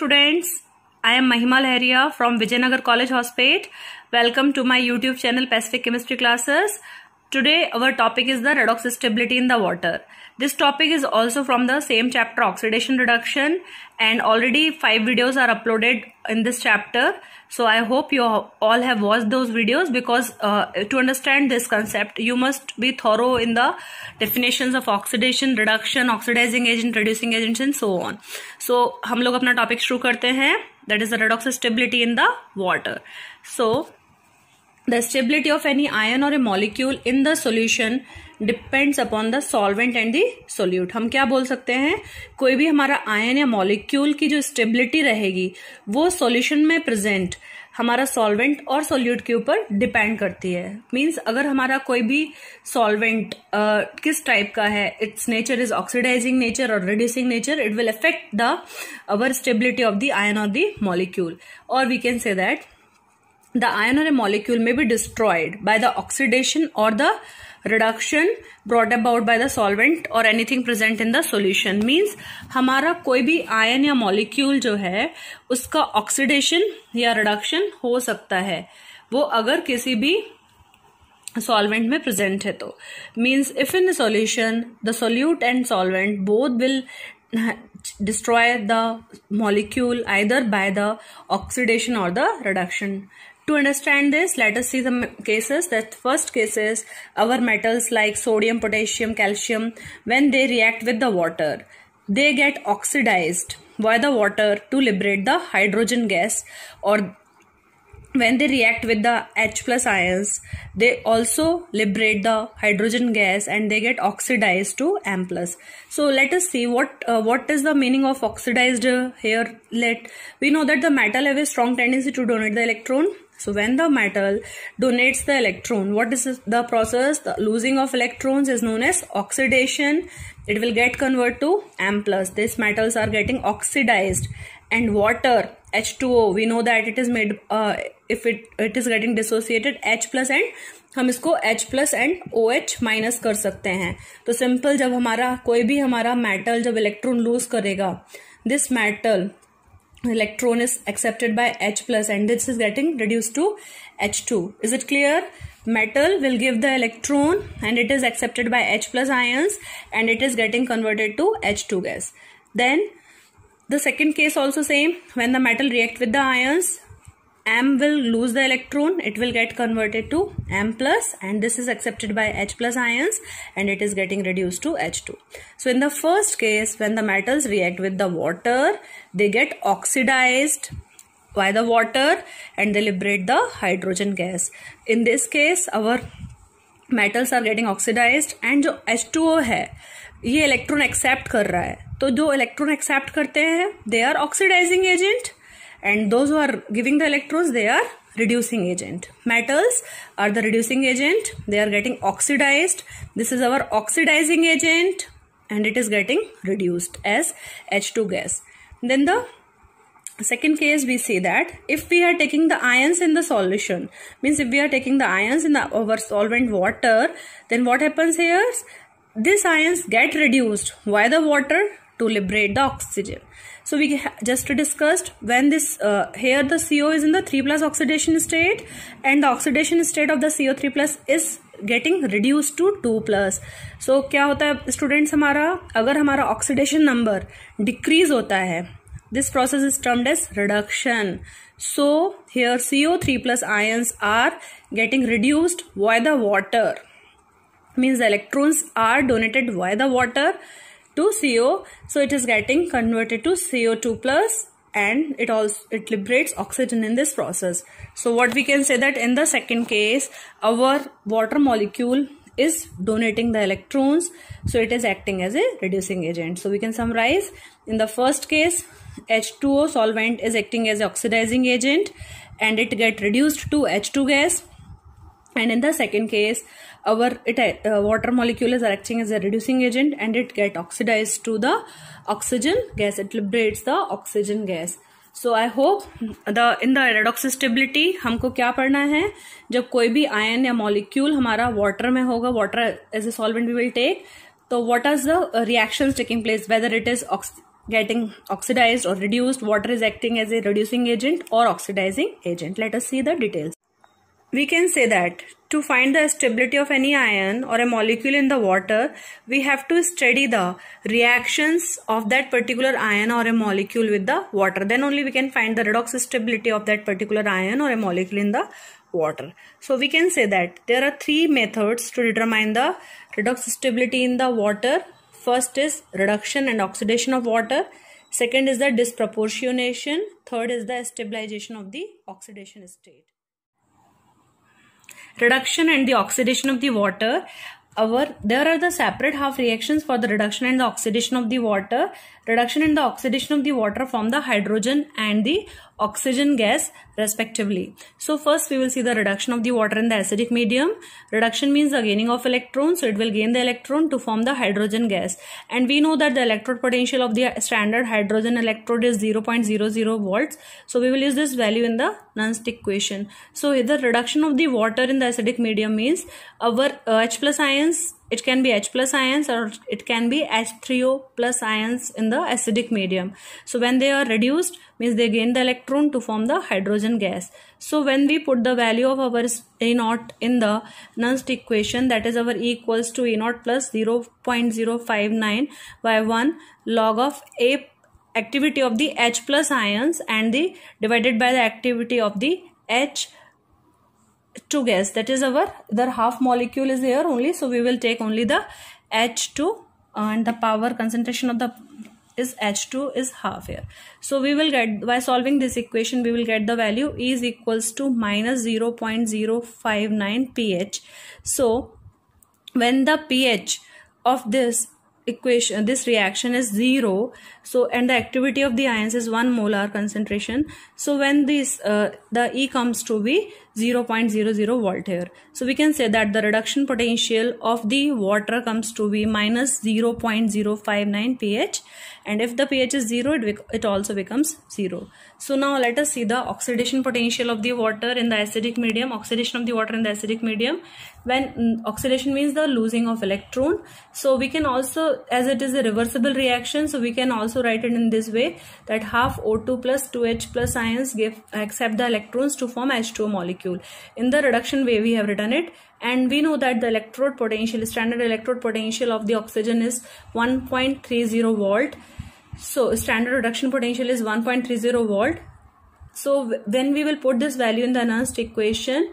students, I am Mahima Laharia from Vijayanagar College Hospate. Welcome to my YouTube channel Pacific Chemistry Classes. Today our topic is the redox stability in the water. This topic is also from the same chapter oxidation reduction, and already 5 videos are uploaded in this chapter. So I hope you all have watched those videos, because to understand this concept you must be thorough in the definitions of oxidation, reduction, oxidizing agent, reducing agents and so on. So हम लोग अपना topic शुरू करते हैं, that is the redox stability in the water. So the stability of any ion or a molecule in the solution depends upon the solvent and the solute. हम क्या बोल सकते हैं, कोई भी हमारा आयन या मॉलिक्यूल की जो स्टेबिलिटी रहेगी वो सॉल्यूशन में प्रेजेंट हमारा सॉल्वेंट और सोल्यूट के ऊपर डिपेंड करती है. मींस अगर हमारा कोई भी सॉल्वेंट किस टाइप का है, it's nature is oxidising nature और reducing nature, it will affect the our stability of the ion और द मॉलिक्यूल. और we can say that the ion or a molecule may be destroyed by the oxidation or the reduction brought about by the solvent or anything present in the solution. Means हमारा कोई भी ion या molecule जो है उसका oxidation या reduction हो सकता है वो अगर किसी भी solvent में present है तो. Means if in the solution the solute and solvent both will destroy the molecule either by the oxidation or the reduction. To understand this, let us see the cases. That first case is our metals like sodium, potassium, calcium. When they react with the water, they get oxidized by the water to liberate the hydrogen gas, or when they react with the H plus ions, they also liberate the hydrogen gas and they get oxidized to M plus. So let us see what is the meaning of oxidized here. We know that the metal have a strong tendency to donate the electron. So when the metal donates the electron, what is the process? The losing of electrons is known as oxidation. It will get converted to M plus. These metals are getting oxidized, and water H2O, we know that it is made if it is getting dissociated H plus, and हम इसको H plus and OH minus कर सकते हैं. तो simple, जब हमारा कोई भी हमारा मेटल जब इलेक्ट्रॉन लूज करेगा, this metal electron is accepted by H plus and this is getting reduced to H2. Is it clear? Metal will give the electron and it is accepted by H plus ions and it is getting converted to H2 gas. Then the second case also same. When the metal react with the ions, M will lose the electron, it will get converted to M plus and this is accepted by H plus ions and it is getting reduced to H2. So in the first case, when the metals react with the water, they get oxidized by the water and they liberate the hydrogen gas. In this case, our metals are getting oxidized and जो H2O है ये electron accept कर रहा है. तो जो electron accept करते हैं they are oxidizing agent, and those who are giving the electrons, they are reducing agent. Metals are the reducing agent, they are getting oxidized. This is our oxidizing agent and it is getting reduced as H2 gas. Then the second case, we see that if we are taking the ions in the solution, means if we are taking the ions in our solvent water, then what happens here? These ions get reduced by the water to liberate the oxygen. So we just discussed when this here the CO is in the 3 plus oxidation state and the oxidation state of the CO3 plus is getting reduced to 2 plus. So क्या होता है students, हमारा अगर हमारा oxidation number decrease होता है, this process is termed as reduction. So here CO3 plus ions are getting reduced by the water, means the electrons are donated by the water to CO, so it is getting converted to CO2 plus and it liberates oxygen in this process. So what we can say that in the second case, our water molecule is donating the electrons, so it is acting as a reducing agent. So we can summarize, in the first case H2O solvent is acting as an oxidizing agent and it get reduced to H2 gas, and in the second case our water molecule is acting as a reducing agent and it get oxidized to the oxygen gas, it liberates the oxygen gas. So I hope in the redox stability हमको क्या पढ़ना है, जब कोई भी ion या molecule हमारा water में होगा, water as a solvent we will take, तो what are the reactions taking place, whether it is getting oxidized or reduced, water is acting as a reducing agent or oxidizing agent. Let us see the details. We can say that to find the stability of any ion or a molecule in the water, we have to study the reactions of that particular ion or a molecule with the water. Then only we can find the redox stability of that particular ion or a molecule in the water. So we can say that there are three methods to determine the redox stability in the water. First is reduction and oxidation of water. Second is the disproportionation. Third is the stabilization of the oxidation state. Reduction and the oxidation of the water. There are the separate half reactions for the reduction and the oxidation of the water. Reduction and the oxidation of the water form the hydrogen and the oxygen gas respectively. So first we will see the reduction of the water in the acidic medium. Reduction means the gaining of electrons, so it will gain the electron to form the hydrogen gas. And we know that the electrode potential of the standard hydrogen electrode is 0.00 volts. So we will use this value in the Nernst equation. So the reduction of the water in the acidic medium means our H plus ions, it can be H plus ions or it can be H3O plus ions in the acidic medium. So when they are reduced, means they gain the electron to form the hydrogen gas. So when we put the value of our A0 in the Nernst equation, that is our E equals to A0 plus 0.059 by 1 log of A activity of the H plus ions and the divided by the activity of the H2 gas. That is our half molecule is here only, so we will take only the H2 and the power concentration of the is H2 is half here. So we will get, by solving this equation, we will get the value E is equals to minus 0.059 pH. So when the pH of this equation, this reaction is 0, so and the activity of the ions is 1 molar concentration, so when this the E comes to be 0.00 volt here. So we can say that the reduction potential of the water comes to be minus 0.059 pH, and if the pH is 0, it also becomes 0. So now let us see the oxidation potential of the water in the acidic medium. Oxidation of the water in the acidic medium, when oxidation means the losing of electron, so we can also, as it is a reversible reaction, so we can also write it in this way, that half O2 plus 2H plus ions accept the electrons to form H2O molecule. In the reduction way we have written it, and we know that the electrode potential, standard electrode potential of the oxygen is 1.30 volt. So standard reduction potential is 1.30 volt. So when we will put this value in the Nernst equation,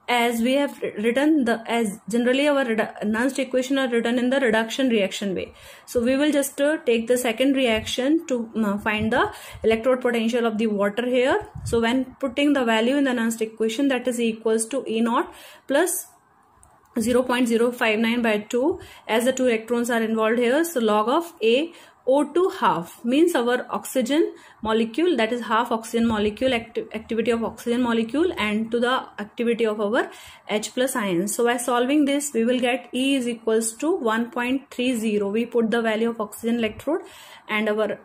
as we have written as generally our Nernst equation are written in the reduction reaction way. So we will just take the second reaction to find the electrode potential of the water here. So when putting the value in the Nernst equation, that is equals to E0 plus 0.059 by 2, as the two electrons are involved here. So log of A O2 half means our oxygen molecule, that is half oxygen molecule activity of oxygen molecule and to the activity of our H plus ions. So by solving this, we will get E is equals to 1.30. We put the value of oxygen electrode and our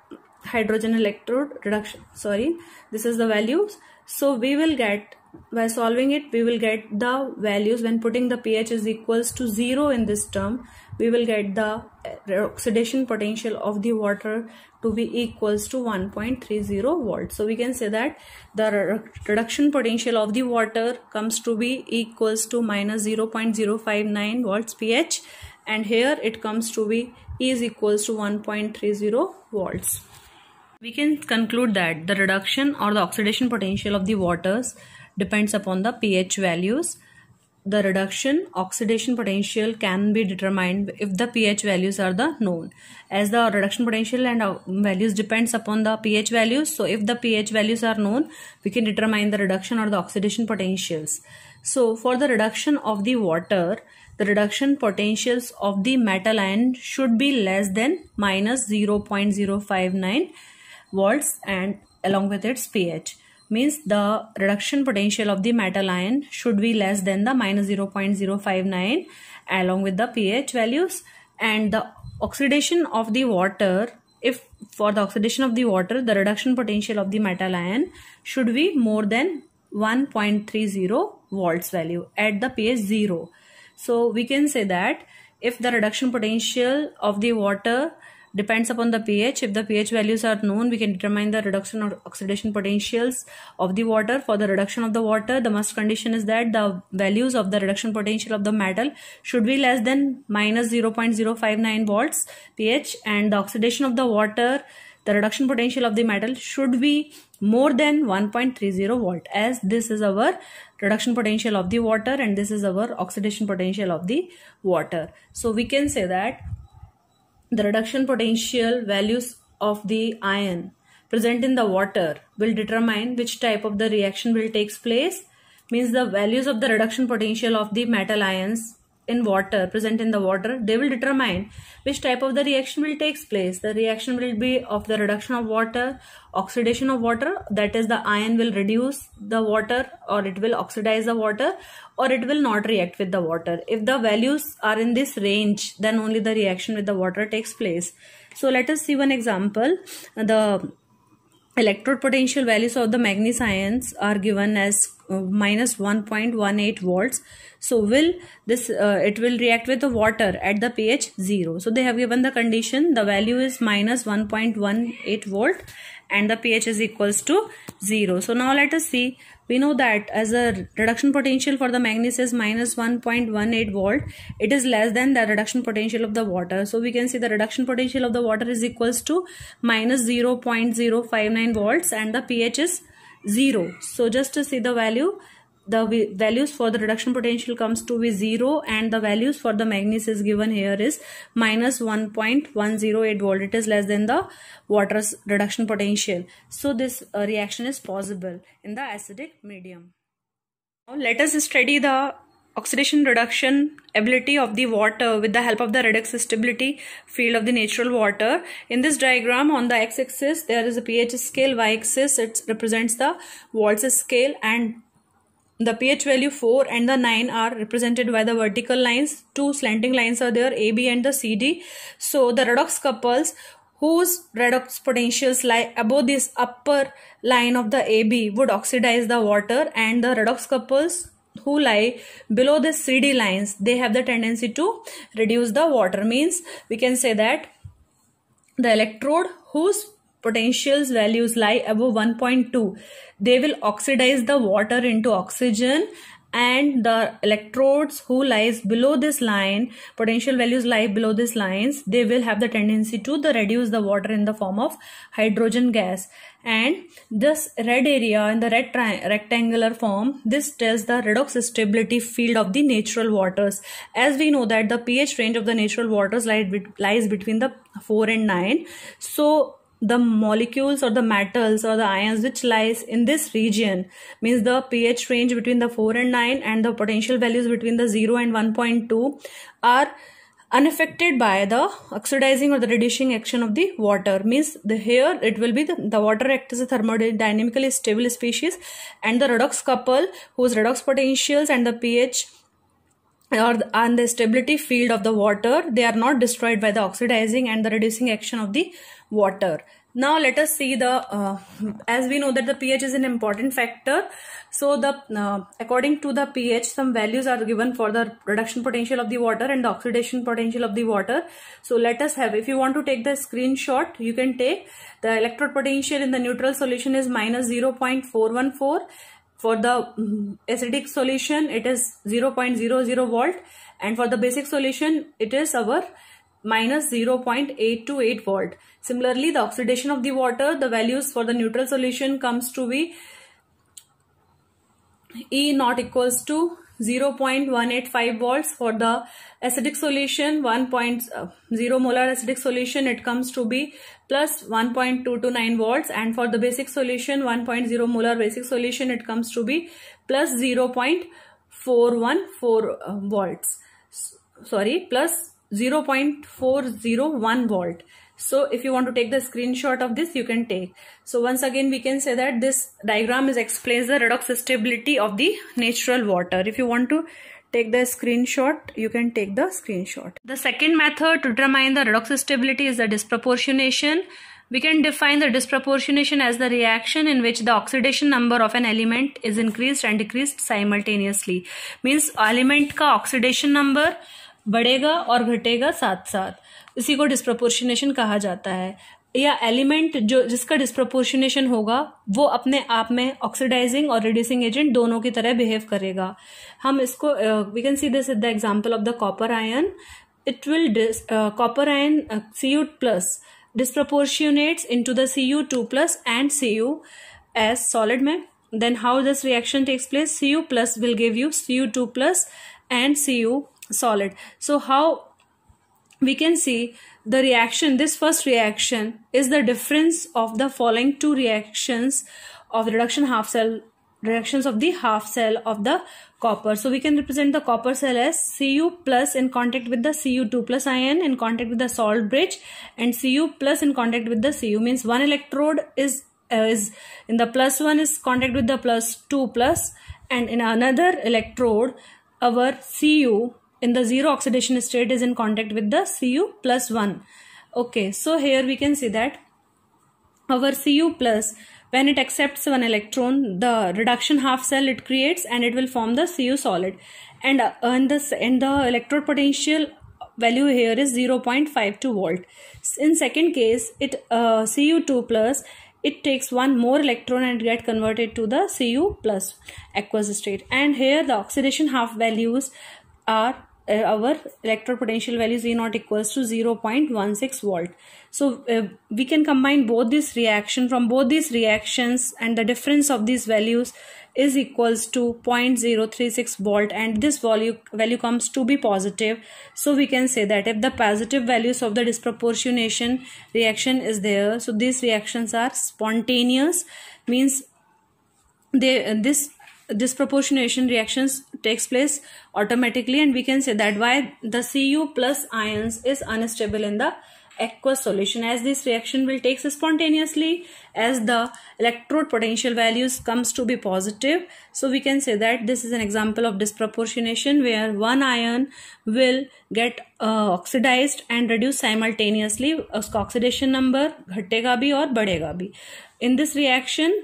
hydrogen electrode reduction. Sorry, this is the values. So we will get, by solving it, we will get the values when putting the pH is equals to 0 in this term. We will get the oxidation potential of the water to be equals to 1.30 volts. So we can say that the reduction potential of the water comes to be equals to minus 0.059 volts pH, and here it comes to be E is equals to 1.30 volts. We can conclude that the reduction or the oxidation potential of the waters depends upon the pH values. The reduction oxidation potential can be determined if the pH values are the known, as the reduction potential and values depends upon the pH values. So if the pH values are known, we can determine the reduction or the oxidation potentials. So for the reduction of the water, the reduction potentials of the metal ion should be less than minus 0.059 volts and along with its pH. Means the reduction potential of the metal ion should be less than the minus 0.059 along with the pH values, and the oxidation of the water, if for the oxidation of the water, the reduction potential of the metal ion should be more than 1.30 volts value at the pH 0. So we can say that if the reduction potential of the water depends upon the pH. If the pH values are known, we can determine the reduction or oxidation potentials of the water. For the reduction of the water, the must condition is that the values of the reduction potential of the metal should be less than minus 0.059 volts pH, and the oxidation of the water, the reduction potential of the metal should be more than 1.30 volt, as this is our reduction potential of the water and this is our oxidation potential of the water. So we can say that the reduction potential values of the ion present in the water will determine which type of the reaction will take place. Means the values of the reduction potential of the metal ions in water, present in the water, they will determine which type of the reaction will take place. The reaction will be of the reduction of water, oxidation of water, that is the ion will reduce the water or it will oxidize the water, or it will not react with the water. If the values are in this range, then only the reaction with the water takes place. So let us see one example. The electrode potential values of the manganese ions are given as minus 1.18 volts. So will this it will react with the water at the pH 0. So they have given the condition, the value is minus 1.18 volt and the pH is equals to 0. So now let us see. We know that as a reduction potential for the manganese is minus 1.18 volt, it is less than the reduction potential of the water. So we can see the reduction potential of the water is equals to minus 0.059 volts and the pH is 0. So just to see the value, the values for the reduction potential comes to be 0 and the values for the manganese is given here is minus 1.108 volt. It is less than the water's reduction potential. So this reaction is possible in the acidic medium. Now let us study the oxidation reduction ability of the water with the help of the redox stability field of the natural water. In this diagram, on the x-axis there is a pH scale, y-axis it represents the Waltz scale, and the pH value 4 and the 9 are represented by the vertical lines. Two slanting lines are there, AB and the CD. So the redox couples whose redox potentials lie above this upper line of the AB would oxidize the water, and the redox couples who lie below the CD lines, they have the tendency to reduce the water. Means we can say that the electrode whose potentials values lie above 1.2, they will oxidize the water into oxygen, and the electrodes who lies below this line, potential values lie below these lines, they will have the tendency to reduce the water in the form of hydrogen gas. And this red area in the red rectangular form, this tells the redox stability field of the natural waters. As we know that the pH range of the natural waters lies between the 4 and 9. So the molecules or the metals or the ions which lies in this region, means the pH range between the 4 and 9 and the potential values between the 0 and 1.2 are unaffected by the oxidizing or the reducing action of the water. Means here it will be the water acts as a thermodynamically stable species, and the redox couple whose redox potentials and the pH and the stability field of the water, they are not destroyed by the oxidizing and the reducing action of the water. Now let us see the as we know that the pH is an important factor. So the according to the pH, some values are given for the reduction potential of the water and the oxidation potential of the water. So let us have, if you want to take the screenshot, you can take the electrode potential in the neutral solution is minus 0.414. For the acidic solution, it is 0.00 volt, and for the basic solution, it is our minus 0.828 volt. Similarly, the oxidation of the water, the values for the neutral solution comes to be E naught equals to 0.185 volts. For the acidic solution, 1.0 molar acidic solution, it comes to be plus 1.229 volts, and for the basic solution, 1.0 molar basic solution, it comes to be plus 0.414 volts. Sorry, plus 0.401 volt. So if you want to take the screenshot of this, you can take. So once again, we can say that this diagram explains the redox stability of the natural water. If you want to take the screenshot, you can take the screenshot. The second method to determine the redox stability is the disproportionation. We can define the disproportionation as the reaction in which the oxidation number of an element is increased and decreased simultaneously. Means element का oxidation number बढ़ेगा और घटेगा साथ साथ. इसी को disproportionation कहा जाता है। या एलिमेंट जो जिसका डिस्प्रपोर्शनेशन होगा वो अपने आप में ऑक्सीडाइजिंग और रिड्यूसिंग एजेंट दोनों की तरह बिहेव करेगा। हम इसको we can see this the example of the copper ion. It will copper ion Cu plus disproportionates into the Cu2 plus and Cu as solid में. Then how this reaction takes place? Cu plus will give you Cu2 plus and Cu solid. So how we can see the reaction, this first reaction is the difference of the following two reactions of the reactions of the half cell of the copper. So we can represent the copper cell as Cu plus in contact with the Cu2 plus ion in contact with the salt bridge, and Cu plus in contact with the Cu, means one electrode is in the plus one is contact with the plus 2 plus, and in another electrode our Cu in the zero oxidation state is in contact with the Cu plus 1. Okay, so here we can see that our Cu plus, when it accepts one electron, the reduction half cell it creates and it will form the Cu solid, and the electrode potential value here is 0.52 volt. In second case, it Cu2 plus, it takes one more electron and get converted to the Cu plus aqueous state, and here the oxidation half values are our electrode potential value Z naught equals to 0.16 volt. So we can combine both this reaction from both these reactions, and the difference of these values is equals to 0.036 volt, and this value comes to be positive. So we can say that if the positive values of the disproportionation reaction is there, so these reactions are spontaneous, means this disproportionation reactions takes place automatically, and we can say that why the Cu plus ions is unstable in the aqueous solution, as this reaction will take spontaneously as the electrode potential values comes to be positive. So we can say that this is an example of disproportionation where one ion will get oxidized and reduced simultaneously. उसका oxidation number घटेगा भी और बढ़ेगा भी. In this reaction,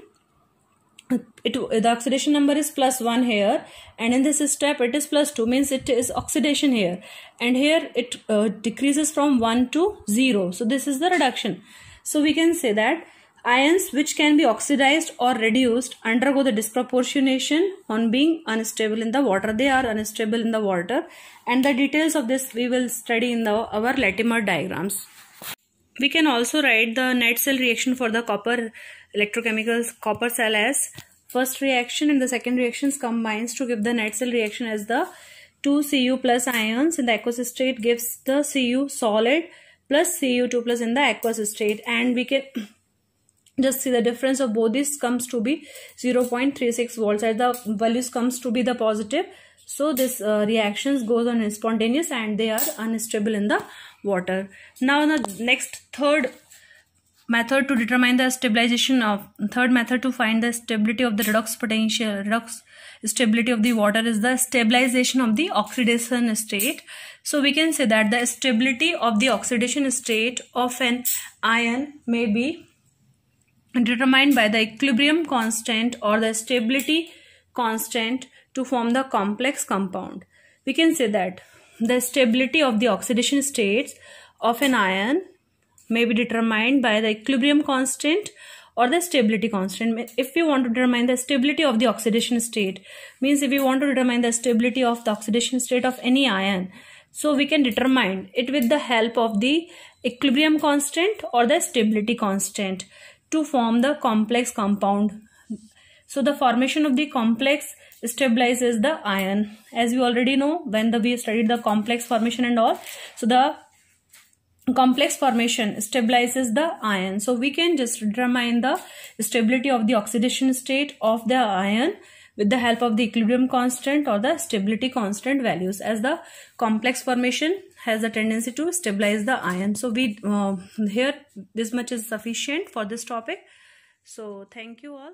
the oxidation number is plus 1 here, and in this step it is plus 2, means it is oxidation here, and here it decreases from 1 to 0. So this is the reduction. So we can say that ions which can be oxidized or reduced undergo the disproportionation on being unstable in the water. They are unstable in the water, and the details of this we will study in our Latimer diagrams. We can also write the net cell reaction for the copper electrochemicals copper cell as first reaction, and the second reactions combines to give the net cell reaction as the 2 Cu plus ions in the aqueous state gives the Cu solid plus Cu2 plus in the aqueous state, and we can just see the difference of both these comes to be 0.36 volts, as the values comes to be the positive. So this reactions goes on spontaneous and they are unstable in the water. Now the next third method to determine the stabilization of third method to find the stability of the redox stability of the water is the stabilization of the oxidation state. So we can say that the stability of the oxidation state of an ion may be determined by the equilibrium constant or the stability constant to form the complex compound. We can say that the stability of the oxidation states of an ion may be determined by the equilibrium constant or the stability constant. If you want to determine the stability of the oxidation state, means if you want to determine the stability of the oxidation state of any ion, so we can determine it with the help of the equilibrium constant or the stability constant to form the complex compound. So the formation of the complex stabilizes the ion, as we already know when we studied the complex formation and all. So the complex formation stabilizes the ion. So we can just determine the stability of the oxidation state of the ion with the help of the equilibrium constant or the stability constant values, as the complex formation has a tendency to stabilize the ion. So we here this much is sufficient for this topic. So thank you all.